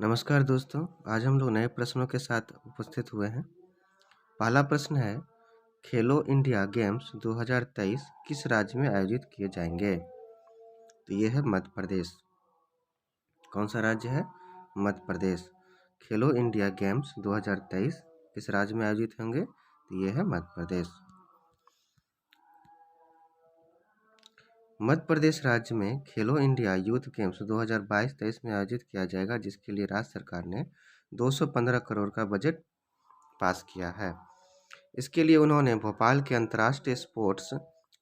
नमस्कार दोस्तों, आज हम लोग नए प्रश्नों के साथ उपस्थित हुए हैं। पहला प्रश्न है, खेलो इंडिया गेम्स 2023 किस राज्य में आयोजित किए जाएंगे? तो ये है मध्य प्रदेश। कौन सा राज्य है? मध्य प्रदेश। खेलो इंडिया गेम्स 2023 किस राज्य में आयोजित होंगे? तो ये है मध्य प्रदेश। मध्य प्रदेश राज्य में खेलो इंडिया यूथ गेम्स 2022-23 में आयोजित किया जाएगा, जिसके लिए राज्य सरकार ने 215 करोड़ का बजट पास किया है। इसके लिए उन्होंने भोपाल के अंतर्राष्ट्रीय स्पोर्ट्स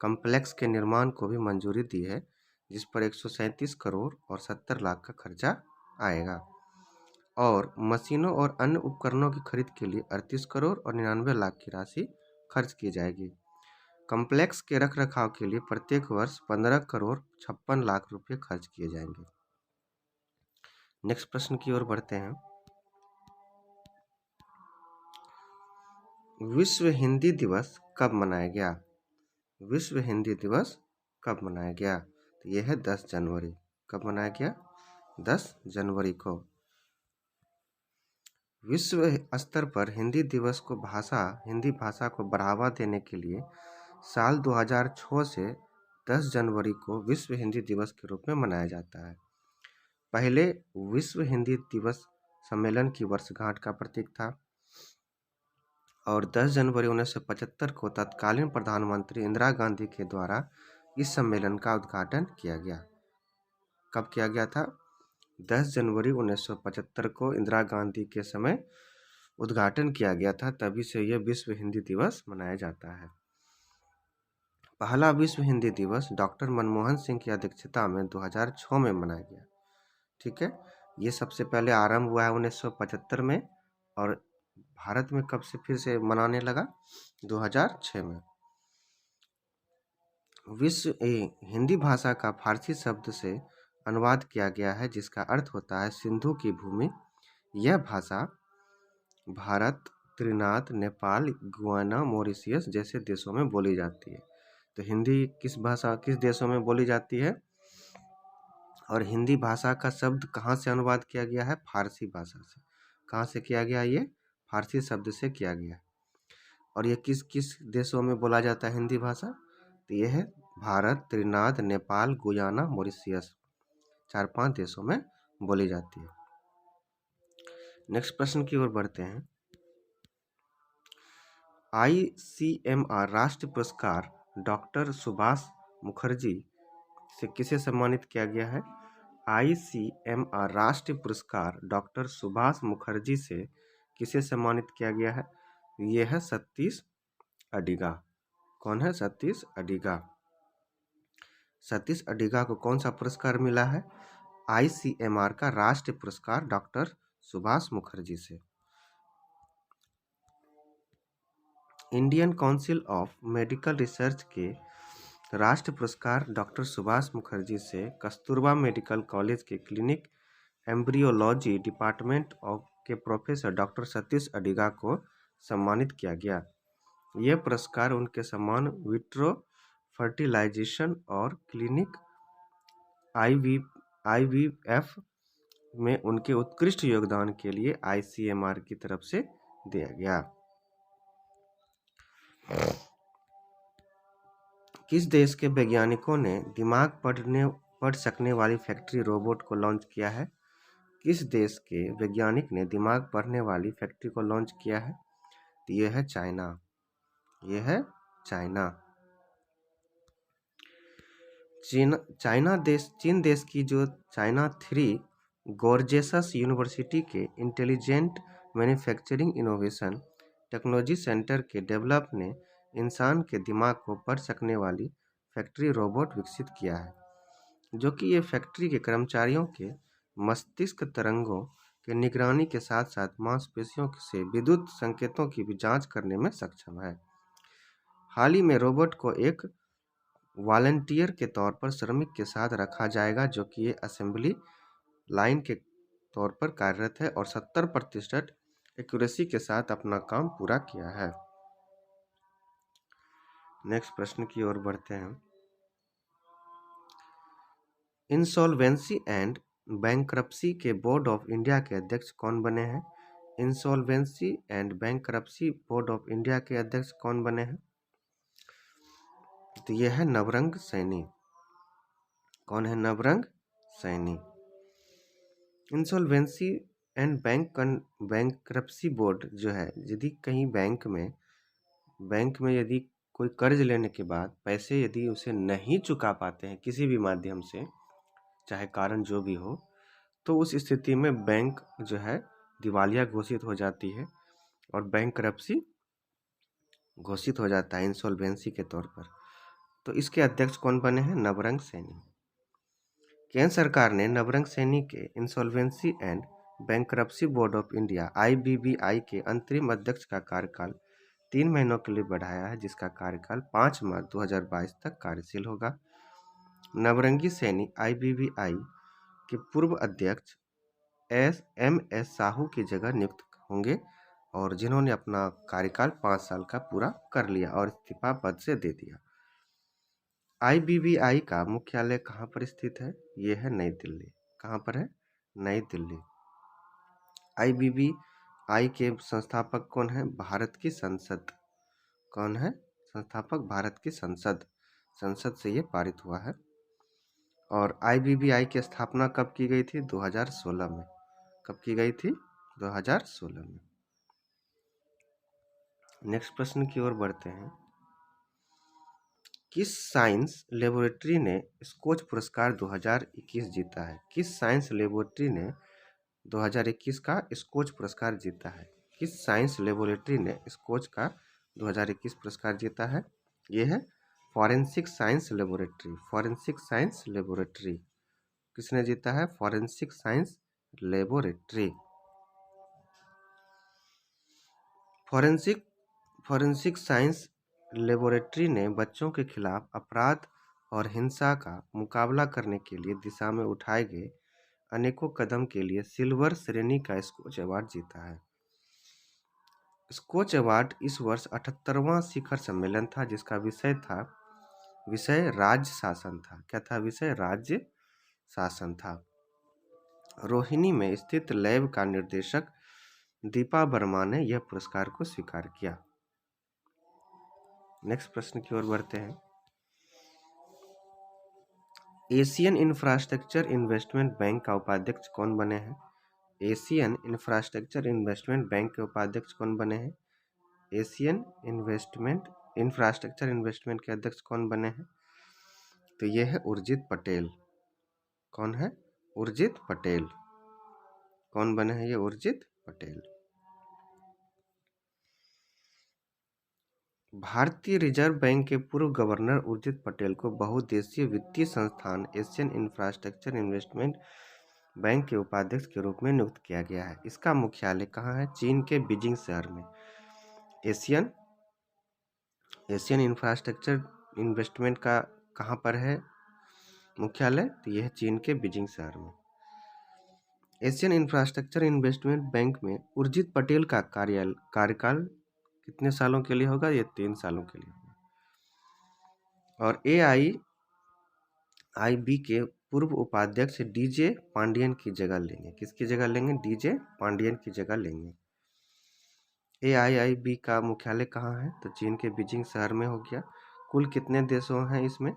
कॉम्प्लेक्स के निर्माण को भी मंजूरी दी है, जिस पर 137 करोड़ और 70 लाख का खर्चा आएगा और मशीनों और अन्य उपकरणों की खरीद के लिए 38 करोड़ और 99 लाख की राशि खर्च की जाएगी। कॉम्प्लेक्स के रखरखाव के लिए प्रत्येक वर्ष 15 करोड़ 56 लाख रुपए खर्च किए जाएंगे। नेक्स्ट प्रश्न की ओर बढ़ते हैं। विश्व हिंदी दिवस कब मनाया गया? विश्व हिंदी दिवस कब मनाया गया? तो यह है 10 जनवरी। कब मनाया गया? 10 जनवरी को। विश्व स्तर पर हिंदी दिवस को हिंदी भाषा को बढ़ावा देने के लिए साल 2006 से 10 जनवरी को विश्व हिंदी दिवस के रूप में मनाया जाता है। पहले विश्व हिंदी दिवस सम्मेलन की वर्षगांठ का प्रतीक था और 10 जनवरी 1975 को तत्कालीन प्रधानमंत्री इंदिरा गांधी के द्वारा इस सम्मेलन का उद्घाटन किया गया। कब किया गया था? 10 जनवरी 1975 को इंदिरा गांधी के समय उद्घाटन किया गया था, तभी से यह विश्व हिंदी दिवस मनाया जाता है। पहला विश्व हिंदी दिवस डॉक्टर मनमोहन सिंह की अध्यक्षता में 2006 में मनाया गया। ठीक है, ये सबसे पहले आरंभ हुआ है 1975 में और भारत में कब से फिर से मनाने लगा? 2006 में। हिंदी भाषा का फारसी शब्द से अनुवाद किया गया है, जिसका अर्थ होता है सिंधु की भूमि। यह भाषा भारत, त्रिनाद, नेपाल, गुयाना, मॉरिशस जैसे देशों में बोली जाती है। तो हिंदी किस देशों में बोली जाती है? और हिंदी भाषा का शब्द कहाँ से अनुवाद किया गया है? फारसी भाषा से। कहाँ से किया गया? ये फारसी शब्द से किया गया। और ये किस किस देशों में बोला जाता है हिंदी भाषा? तो ये है भारत, त्रिनाद, नेपाल, गुयाना, मॉरिशस, 4-5 देशों में बोली जाती है। नेक्स्ट प्रश्न की ओर बढ़ते हैं। ICMR राष्ट्रीय पुरस्कार डॉक्टर सुभाष मुखर्जी से किसे सम्मानित किया गया है? ICMR राष्ट्रीय पुरस्कार डॉक्टर सुभाष मुखर्जी से किसे सम्मानित किया गया है? ये है सतीश अडिगा। कौन है? सतीश अडिगा। सतीश अडिगा को कौन सा पुरस्कार मिला है? ICMR का राष्ट्रीय पुरस्कार डॉक्टर सुभाष मुखर्जी से। Indian council of medical research के राष्ट्रीय पुरस्कार डॉक्टर सुभाष मुखर्जी से कस्तूरबा मेडिकल कॉलेज के क्लिनिक एम्ब्रियोलॉजी डिपार्टमेंट के प्रोफेसर डॉक्टर सतीश अडिगा को सम्मानित किया गया। यह पुरस्कार उनके समान विट्रो फर्टिलाइजेशन और क्लिनिक IVF में उनके उत्कृष्ट योगदान के लिए ICMR की तरफ से दिया गया। किस देश के वैज्ञानिकों ने दिमाग पढ़ सकने वाली फैक्ट्री रोबोट को लॉन्च किया है? किस देश के वैज्ञानिक ने दिमाग पढ़ने वाली फैक्ट्री को लॉन्च किया है? तो यह है चाइना। यह है चाइना। चीन देश की जो चाइना 3 गोर्जेसस यूनिवर्सिटी के intelligent manufacturing innovation technology centre के डेवलप ने इंसान के दिमाग को पढ़ सकने वाली फैक्ट्री रोबोट विकसित किया है, जो कि ये फैक्ट्री के कर्मचारियों के मस्तिष्क तरंगों के निगरानी के साथ साथ मांसपेशियों से विद्युत संकेतों की भी जांच करने में सक्षम है। हाल ही में रोबोट को एक वॉलंटियर के तौर पर श्रमिक के साथ रखा जाएगा, जो कि ये असेंबली लाइन के तौर पर कार्यरत है और 70% एक्यूरेसी के साथ अपना काम पूरा किया है। नेक्स्ट प्रश्न की ओर बढ़ते हैं। इंसॉल्वेंसी एंड बैंकरप्सी के बोर्ड ऑफ इंडिया के अध्यक्ष कौन बने हैं? Insolvency and bankruptcy board of India के अध्यक्ष कौन बने हैं? तो यह है नवरंग सैनी। कौन है? Navrang Saini. Insolvency and bankruptcy board जो है, यदि कहीं बैंक में यदि कोई कर्ज लेने के बाद पैसे यदि उसे नहीं चुका पाते हैं किसी भी माध्यम से, चाहे कारण जो भी हो, तो उस स्थिति में बैंक जो है दिवालिया घोषित हो जाती है और बैंकरप्सी घोषित हो जाता है इंसॉल्वेंसी के तौर पर। तो इसके अध्यक्ष कौन बने हैं? नवरंग सैनी। केंद्र सरकार ने नवरंग सैनी के insolvency and bankruptcy board of India (IBBI) के अंतरिम अध्यक्ष का कार्यकाल 3 महीनों के लिए बढ़ाया है, जिसका कार्यकाल 5 मार्च 2022 तक कार्यशील होगा। नवरंगी सैनी IBBI के पूर्व अध्यक्ष MS साहू की जगह नियुक्त होंगे और जिन्होंने अपना कार्यकाल 5 साल का पूरा कर लिया और इस्तीफा पद से दे दिया। IBBI का मुख्यालय कहाँ पर स्थित है? ये है नई दिल्ली। कहाँ पर है? नई दिल्ली। IBBI के संस्थापक कौन है? भारत की संसद। कौन है संस्थापक? भारत की संसद। संसद से ये पारित हुआ है। और IBBI की स्थापना कब की गई थी? 2016 में। कब की गई थी? 2016 में। नेक्स्ट प्रश्न की ओर बढ़ते हैं। किस साइंस लेबोरेटरी ने स्कोच पुरस्कार 2021 जीता है? किस साइंस लेबोरेटरी ने 2021 का स्कोच पुरस्कार जीता है? किस साइंस लेबोरेटरी ने स्कोच का 2021 पुरस्कार जीता है? ये है forensic science laboratory. Forensic science laboratory किसने जीता है? Forensic science laboratory. Forensic science laboratory ने बच्चों के खिलाफ अपराध और हिंसा का मुकाबला करने के लिए दिशा में उठाए गए अनेकों कदम के लिए सिल्वर श्रेणी का स्कोच अवार्ड जीता है। स्कोच अवार्ड इस वर्ष 78वां शिखर सम्मेलन था, जिसका विषय राज्य शासन था। क्या था विषय? राज्य शासन था। रोहिणी में स्थित लैब का निर्देशक दीपा वर्मा ने यह पुरस्कार को स्वीकार किया। नेक्स्ट प्रश्न की ओर बढ़ते हैं। एशियन इंफ्रास्ट्रक्चर इन्वेस्टमेंट बैंक का उपाध्यक्ष कौन बने हैं? एशियन इंफ्रास्ट्रक्चर इन्वेस्टमेंट बैंक के उपाध्यक्ष कौन बने हैं? एशियन इंफ्रास्ट्रक्चर इन्वेस्टमेंट के अध्यक्ष कौन बने हैं? तो ये है उर्जित पटेल। कौन है? उर्जित पटेल। कौन बने हैं ये? उर्जित पटेल। भारतीय रिजर्व बैंक के पूर्व गवर्नर उर्जित पटेल को बहुउद्देशीय वित्तीय संस्थान एशियन इंफ्रास्ट्रक्चर इन्वेस्टमेंट बैंक के उपाध्यक्ष के रूप में नियुक्त किया गया है। इसका मुख्यालय कहाँ है? चीन के बीजिंग शहर में। एशियन इंफ्रास्ट्रक्चर इन्वेस्टमेंट का कहाँ पर है मुख्यालय? तो यह है चीन के बीजिंग शहर में। एशियन इंफ्रास्ट्रक्चर इन्वेस्टमेंट बैंक में उर्जित पटेल का कार्यकाल कितने सालों के लिए होगा? ये 3 सालों के लिए होगा। और AIIB के पूर्व उपाध्यक्ष DJ पांडियन की जगह लेंगे। किसकी जगह लेंगे? DJ पांडियन की जगह लेंगे। AIIB का मुख्यालय कहाँ है? तो चीन के बीजिंग शहर में हो गया। कुल कितने देशों हैं इसमें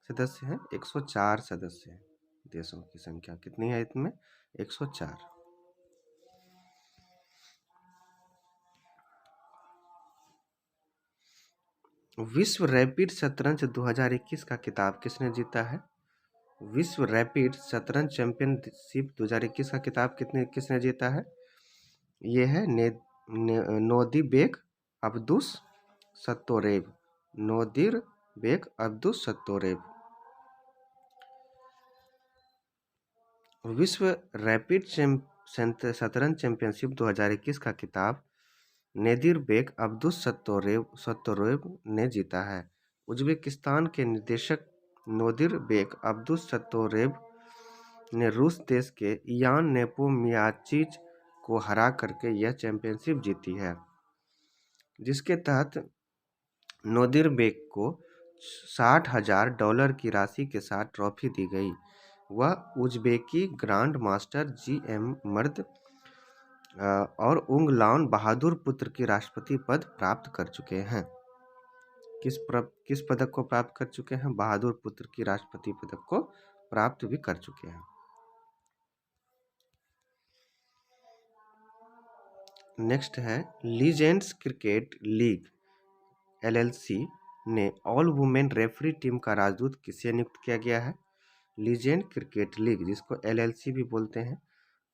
सदस्य हैं? 104 सदस्य हैं। देशों की संख्या कितनी है इसमें? 104। विश्व रैपिड शतरंज 2021 का खिताब किसने जीता है? विश्व रैपिड शतरंज चैंपियनशिप 2021 का खिताब किसने जीता है? ये है नोदिरबेक अब्दुस सत्तोरेव। नोदिरबेक अब्दुस सत्तोरेव। विश्व रैपिड शतरंज चैंपियनशिप 2021 का खिताब नोदिरबेक अब्दुस सत्तोरेव ने जीता है। उज्बेकिस्तान के निदेशक नोदिरबेक अब्दुस सत्तोरेव ने रूस देश के इयान नेपोमियाचिच को हरा करके यह चैंपियनशिप जीती है, जिसके तहत नोदिरबेक को $60,000 की राशि के साथ ट्रॉफी दी गई। वह उज़्बेकी ग्रांड मास्टर जी.एम. मर्द और उंग लान बहादुर पुत्र की राष्ट्रपति पद प्राप्त कर चुके हैं। किस पदक को प्राप्त कर चुके हैं? बहादुर पुत्र की राष्ट्रपति पदक को प्राप्त भी कर चुके हैं। नेक्स्ट है लीजेंड्स क्रिकेट लीग LLC ने ऑल वुमेन रेफरी टीम का राजदूत किसे नियुक्त किया गया है? लीजेंड क्रिकेट लीग, जिसको LLC भी बोलते हैं,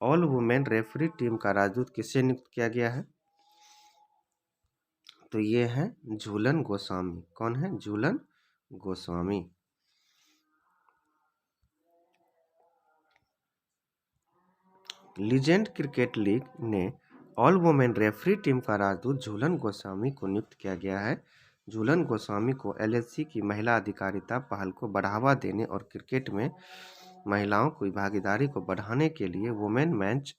ऑल वुमेन रेफरी टीम का राजदूत किसे नियुक्त किया गया है? तो ये है झूलन गोस्वामी। कौन है? Jhulan Goswami. Legend cricket league ने ऑल वुमेन रेफरी टीम का राजदूत झूलन गोस्वामी को नियुक्त किया गया है। झूलन गोस्वामी को LLC की महिला अधिकारिता पहल को बढ़ावा देने और क्रिकेट में महिलाओं की भागीदारी को बढ़ाने के लिए वुमेन मैच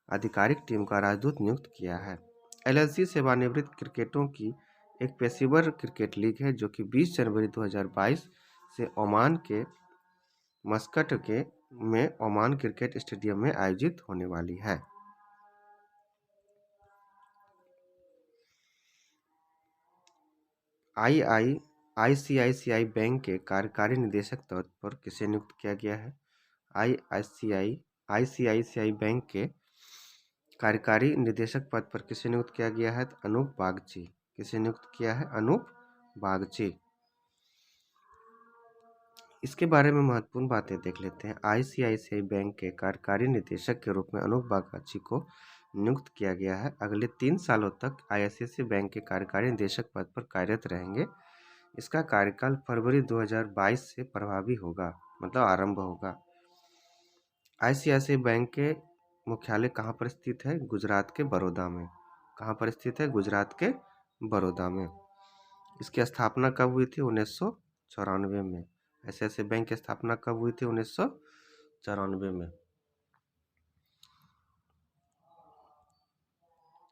आधिकारिक टीम का राजदूत नियुक्त किया है। LLC सेवानिवृत्त क्रिकेटरों की एक पेशेवर क्रिकेट लीग है जो कि 20 जनवरी 2022 से ओमान के मस्कट में ओमान क्रिकेट स्टेडियम में आयोजित होने वाली है। ICICI बैंक के कार्यकारी निदेशक तौर पर किसे नियुक्त किया गया है? ICICI बैंक के कार्यकारी निदेशक पद पर किसे नियुक्त किया गया है? अनूप बागची। किसे नियुक्त किया है? अनूप बागची। इसके बारे में महत्वपूर्ण बातें देख लेते हैं। ICICI बैंक के कार्यकारी निदेशक के रूप में अनूप बागची को नियुक्त किया गया है। अगले 3 सालों तक ICICI बैंक के कार्यकारी निदेशक पद पर कार्यरत रहेंगे। इसका कार्यकाल फरवरी 2022 से प्रभावी होगा, मतलब आरंभ होगा। ICICI बैंक के मुख्यालय कहाँ पर स्थित है? गुजरात के बड़ौदा में। कहाँ पर स्थित है? गुजरात के बड़ौदा में। इसकी स्थापना कब हुई थी? 1994 में। ICICI बैंक की स्थापना कब हुई थी? 1994 में।